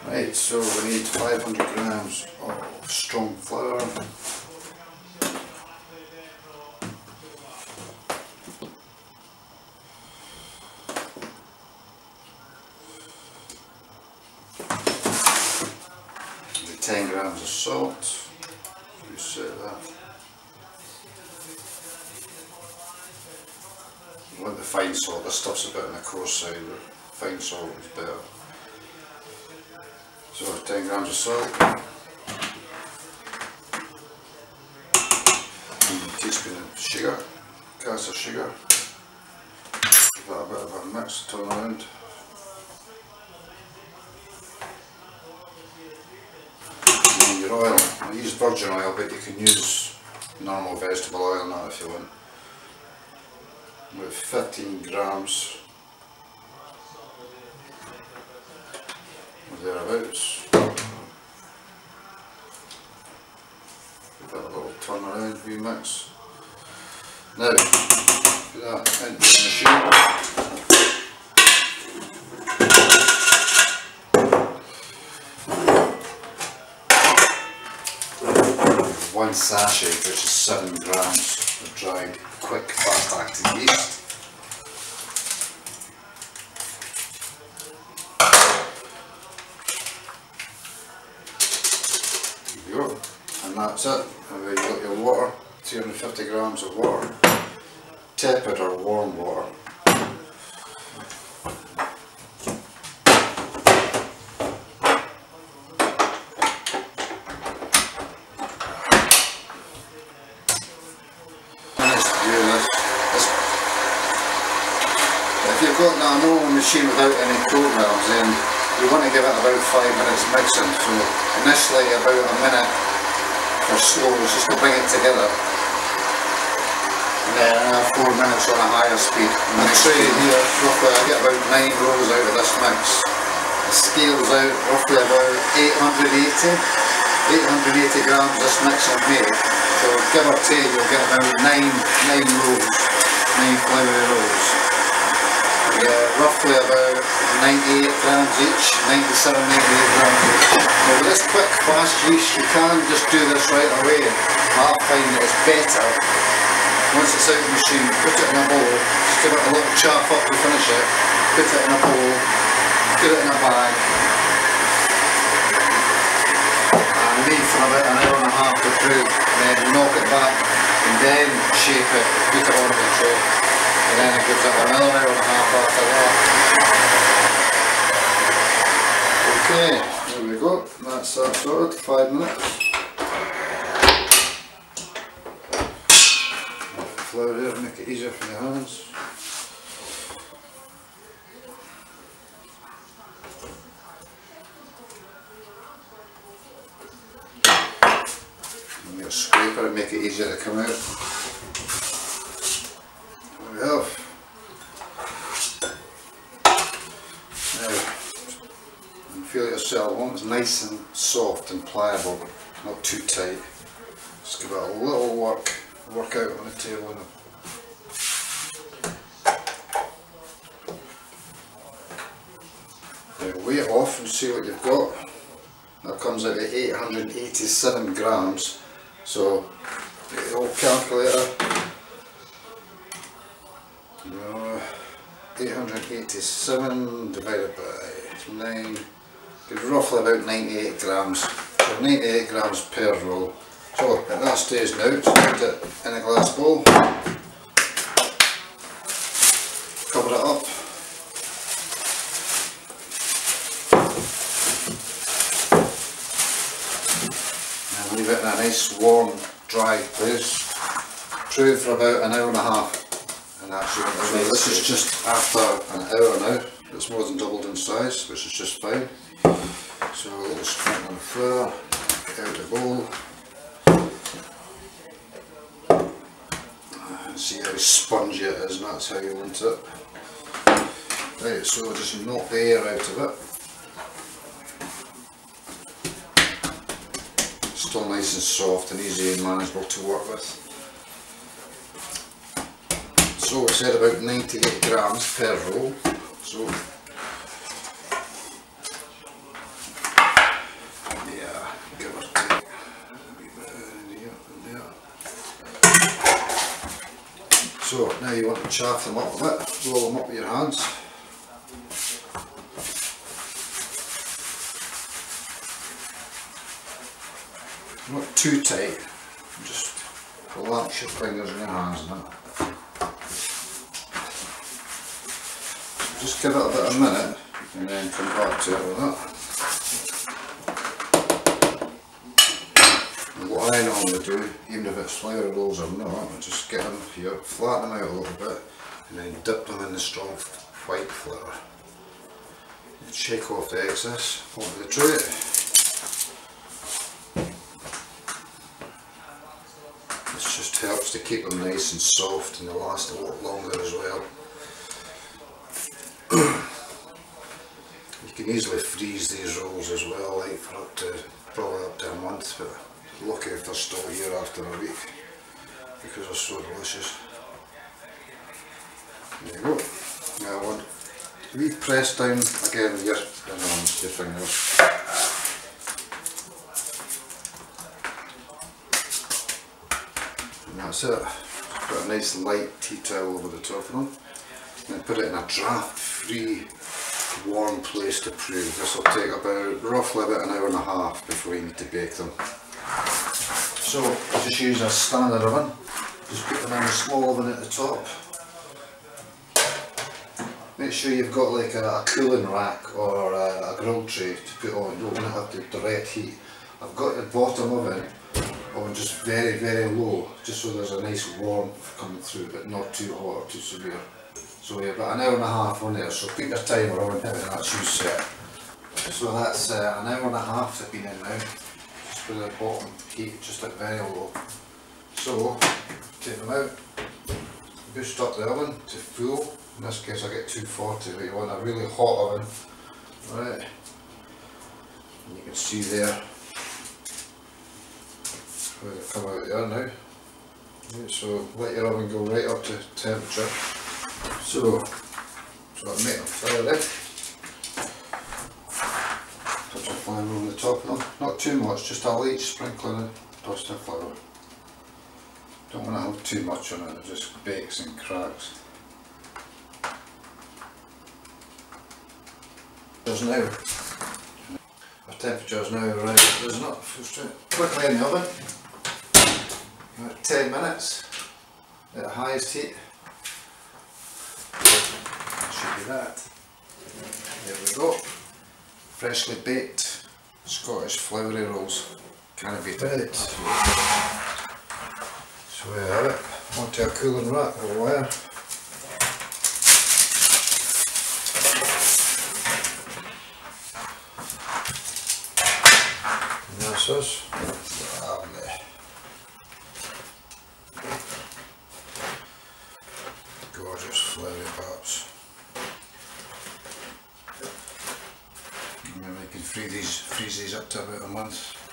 Right, so we need 500 grams of strong flour. Maybe 10 grams of salt. Reset that. You want the fine salt, this stuff's a bit on the coarse side, but fine salt is better. So 10 grams of salt, and a teaspoon of sugar, caster sugar. Give that a bit of a mix, turn around. And then your oil, I use virgin oil, but you can use normal vegetable oil in that if you want. About 15 grams. Thereabouts. Give that a little turn around, remix. Now, put that into the machine. One sachet, which is 7 grams of dried, quick, fast-acting yeast. And that's it. And then you've got your water, 250 grams of water, tepid or warm water. If you've got a normal machine without any coat mills, then you want to give it about 5 minutes mixing. So initially about a minute for slows, just to bring it together. And then 4 minutes on a higher speed. And the tray here, roughly I get about 9 rolls out of this mix. It scales out roughly about 880 grams this mix I've made. So give or take you'll get about 9 rolls, 9 Floury rolls. Roughly about 98 grams each, 97, 98 grams each. Now with this quick fast yeast you can just do this right away. I find that it's better, once it's out of the machine, put it in a bowl, just give it a little chop up to finish it, put it in a bowl, put it in a bag, and leave for about an hour and a half to brew, and then knock it back, and then shape it, put it on the tray. And then it gives it another hour and a half after that. Okay, there we go, that's that sorted, 5 minutes. Flour here, make it easier for your hands. And get a scraper and make it easier to come out. There we have. Now, you feel it yourself, I want it nice and soft and pliable, not too tight. Just give it a little work out on the table. Now weigh it off and see what you've got. That comes out at 887 grams. So, get the old calculator. 887 divided by 9 gives roughly about 98 grams. So 98 grams per roll. So at that stage now, just put it in a glass bowl, cover it up, and leave it in a nice warm dry place, brew for about an hour and a half. And so this is just after an hour now, it's more than doubled in size, which is just fine. So a little sprinkle of flour, get out the bowl. See how spongy it is, and that's how you want it. Right, so just knock the air out of it. Still nice and soft and easy and manageable to work with. So it said about 98 grams per roll. So So now you want to chaff them up a bit, roll them up with your hands. Not too tight, just relax your fingers in your hands now. Just give it about a minute and then come back to it with that. And what I normally do, even if it's Floury rolls or not, I just get them here, flatten them out a little bit and then dip them in the strong white flour. And shake off the excess onto the tray. This just helps to keep them nice and soft and they last a lot longer as well. You can easily freeze these rolls as well, like for up to probably up to a month, but lucky if they're still here after a week because they're so delicious. There you go. Now one wee press down again with your fingers. And that's it. Just put a nice light tea towel over the top of them. Then put it in a draft free warm place to prove. This will take roughly about an hour and a half before you need to bake them. So I just use a standard oven, just put them in a small oven at the top. Make sure you've got like a cooling rack or a grill tray to put on, you don't want to have the direct heat. I've got the bottom oven on just very low, just so there's a nice warmth coming through but not too hot or too severe. So we've got an hour and a half on there, so put your timer on here and that's you set. So that's an hour and a half they've been in now, just with the bottom heat just at very low. So take them out, boost up the oven to full, in this case I get 240, but you want a really hot oven. Right, and you can see there where they come out there now. Right, so let your oven go right up to temperature. So I make them Floury. Touch of flour on the top of them, not too much, just a light sprinkling of dust of flour. Don't want to have too much on it, it just bakes and cracks. Now, our temperature is now right, there's not quickly in the oven, about 10 minutes at highest heat. Should be that. There we go. Freshly baked Scottish Floury rolls. Can't beat it. So we have it. Onto a cooling rack or wire. And that's us. Lovely. Gorgeous Floury pops. And then we can freeze these up to about a month.